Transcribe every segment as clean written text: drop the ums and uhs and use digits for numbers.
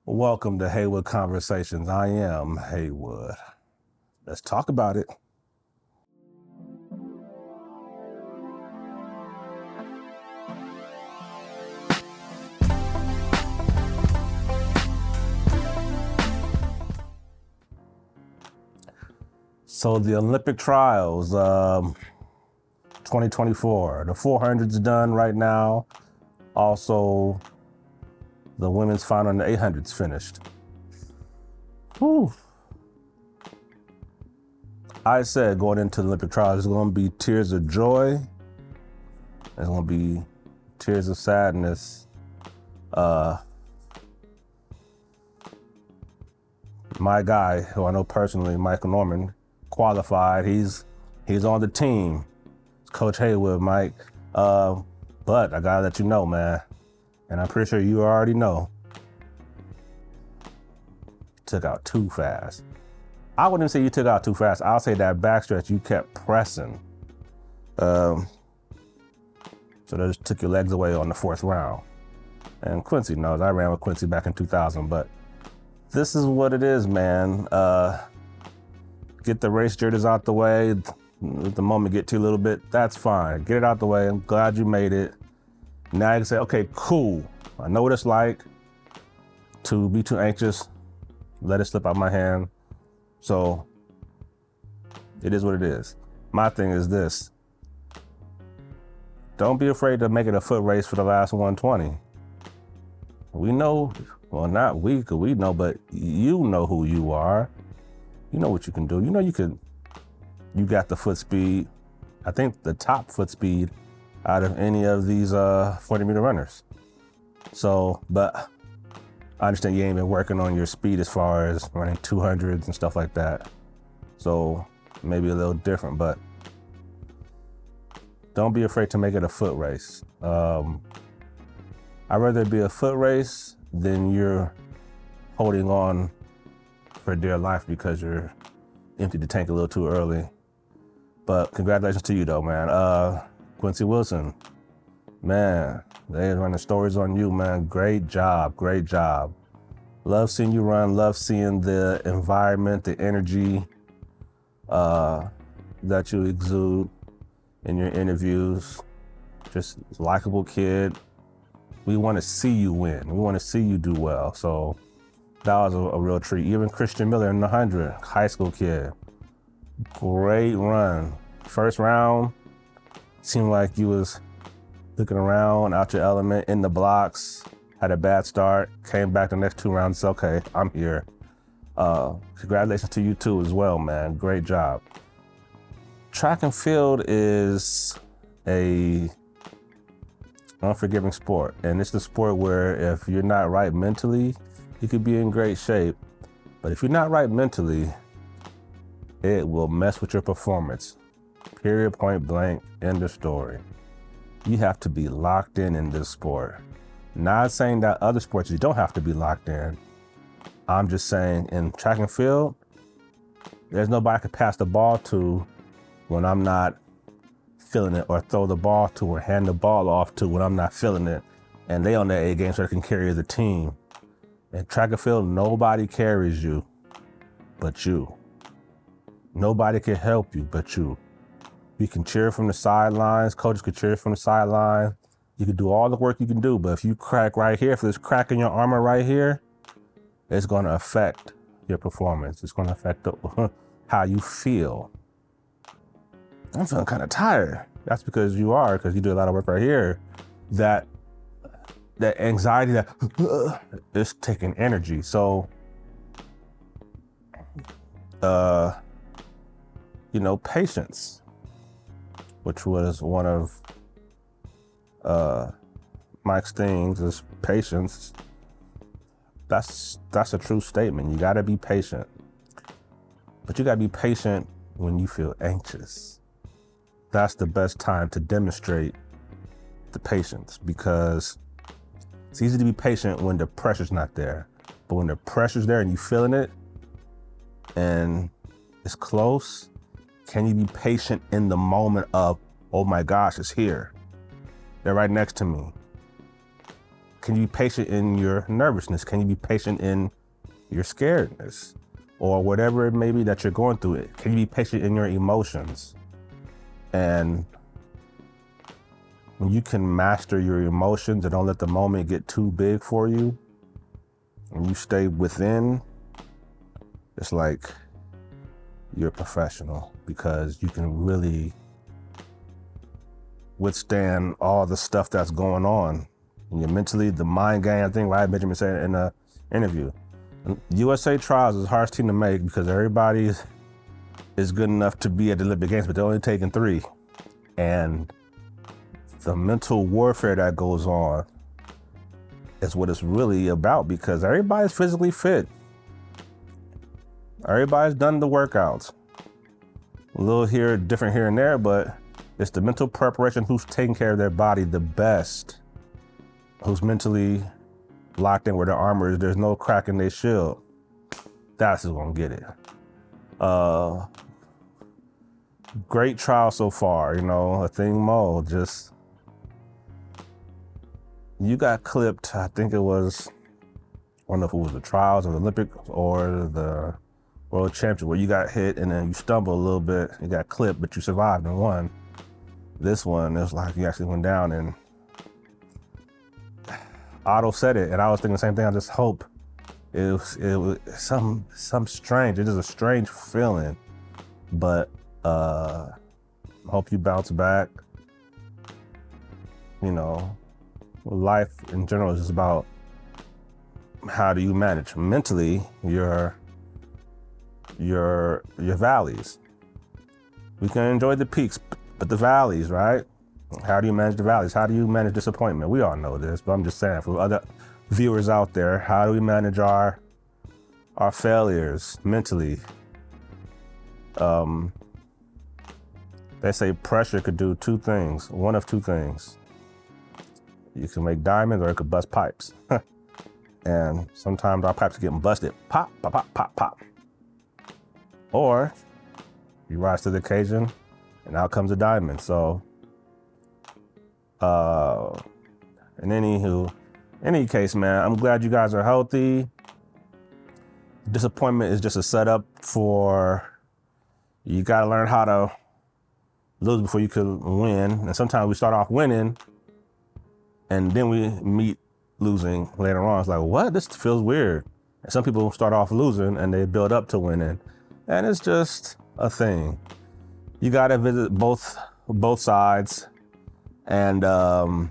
Welcome to Haywood Conversations. I am Haywood. Let's talk about it. So the Olympic trials, 2024, the 400's done right now. Also, the women's final and the 800's finished. Whew. I said going into the Olympic trials, there's going to be tears of joy. There's going to be tears of sadness. My guy, who I know personally, Michael Norman, qualified. He's on the team. It's Coach Haywood, Mike. But I gotta let you know, man, and I'm pretty sure you already know, took out too fast. I wouldn't say you took out too fast. I'll say that backstretch, you kept pressing. So that just took your legs away on the fourth round. And Quincy knows, I ran with Quincy back in 2000, but this is what it is, man. Get the race jitters out the way. Let the moment get to you a little bit, that's fine. Get it out the way. I'm glad you made it. Now you can say, okay, cool. I know what it's like to be too anxious, let it slip out my hand. So it is what it is. My thing is this. Don't be afraid to make it a foot race for the last 120. We know, well, not we, because we know, but you know who you are. You know what you can do. You know you got the foot speed. I think the top foot speed out of any of these 40-meter runners. So, but I understand you ain't been working on your speed as far as running 200s and stuff like that. So maybe a little different, but don't be afraid to make it a foot race. I'd rather it be a foot race than you're holding on for dear life because you're emptied the tank a little too early. But congratulations to you though, man. Quincy Wilson, man, they running stories on you, man. Great job, great job. Love seeing you run, love seeing the environment, the energy that you exude in your interviews. Just likable kid. We want to see you win. We want to see you do well. So that was a real treat. Even Christian Miller in the 100, high school kid. Great run. First round, seemed like you was looking around, out your element, in the blocks, had a bad start, came back the next two rounds, said, okay, I'm here. Congratulations to you too as well, man. Great job. Track and field is a unforgiving sport. And it's the sport where if you're not right mentally, you could be in great shape. But if you're not right mentally, it will mess with your performance. Period, point blank, end of story. You have to be locked in this sport. Not saying that other sports you don't have to be locked in. I'm just saying in track and field, there's nobody I could pass the ball to when I'm not feeling it, or throw the ball to, or hand the ball off to when I'm not feeling it. And they on their A game so they can carry the team. In track and field, nobody carries you but you. Nobody can help you but you. You can cheer from the sidelines, coaches can cheer from the sideline. You can do all the work you can do, but if you crack right here, if there's crack in your armor right here, it's gonna affect your performance. It's gonna affect how you feel. I'm feeling kind of tired. That's because you are, because you do a lot of work right here. That anxiety, that is taking energy. So, patience, which was one of Mike's things, is patience. That's a true statement. You gotta be patient. But you gotta be patient when you feel anxious. That's the best time to demonstrate the patience, because it's easy to be patient when the pressure's not there. But when the pressure's there and you feeling it and it's close, can you be patient in the moment of, oh my gosh, it's here. They're right next to me. can you be patient in your nervousness? Can you be patient in your scaredness? Or whatever it may be that you're going through it. Can you be patient in your emotions? And when you can master your emotions and don't let the moment get too big for you, and you stay within, it's like you're a professional, because you can really withstand all the stuff that's going on. And you're mentally, the mind game, I think Ryan Benjamin said in the interview. USA Trials is the hardest team to make because everybody is good enough to be at the Olympic Games, but they're only taking 3. And the mental warfare that goes on is what it's really about, because everybody's physically fit. Everybody's done the workouts. A little here, different here and there, but it's the mental preparation, who's taking care of their body the best, who's mentally locked in where their armor is, there's no crack in their shield. That's who's gonna get it. Great trial so far, Athing Mu, just, you got clipped, I think it was, I don't know if it was the trials or the Olympics or the World Championship, where you got hit and then you stumbled a little bit, you got clipped, but you survived and won. This one, it was like you actually went down, and Otto said it, and I was thinking the same thing. I just hope it was some strange. It is a strange feeling, but hope you bounce back. Life in general is just about how do you manage mentally your valleys. We can enjoy the peaks, but the valleys, right? How do you manage the valleys? How do you manage disappointment? We all know this, but I'm just saying for other viewers out there, how do we manage our failures mentally? They say pressure could do 2 things, one of 2 things. You can make diamonds or it could bust pipes. And sometimes our pipes are getting busted. Pop, pop, pop, pop, pop. Or you rise to the occasion and out comes a diamond. So, in any case, man, I'm glad you guys are healthy. Disappointment is just a setup for, you gotta learn how to lose before you can win. And sometimes we start off winning and then we meet losing later on. It's like, what? This feels weird. And some people start off losing and they build up to winning. And it's just a thing. You gotta visit both sides, and so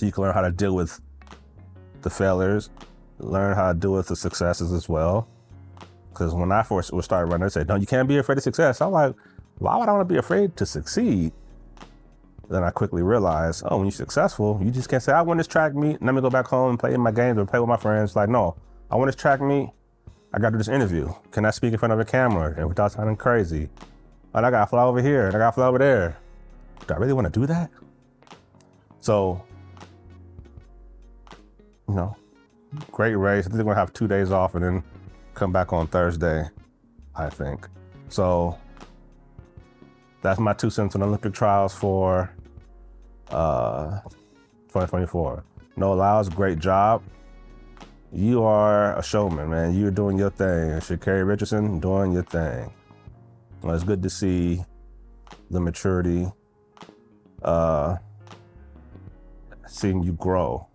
you can learn how to deal with the failures, learn how to deal with the successes as well. Because when I first started running, they said, no, you can't be afraid of success. I'm like, why would I want to be afraid to succeed? Then I quickly realized, when you're successful, you just can't say, I won this track meet, and let me go back home and play in my games or play with my friends. Like, no, I won this track meet, I got to do this interview. Can I speak in front of a camera and without sounding crazy? And I got to fly over here and I got to fly over there. Do I really want to do that? So, great race. I think we're going to have 2 days off and then come back on Thursday, I think. So that's my 2 cents on Olympic trials for 2024. Noah Lyles, great job. You are a showman, man. You're doing your thing. Sha'Carri Richardson, doing your thing. Well, it's good to see the maturity, seeing you grow.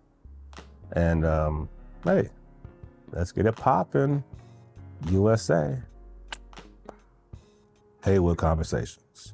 And hey, let's get it popping, USA. Haywood Conversations.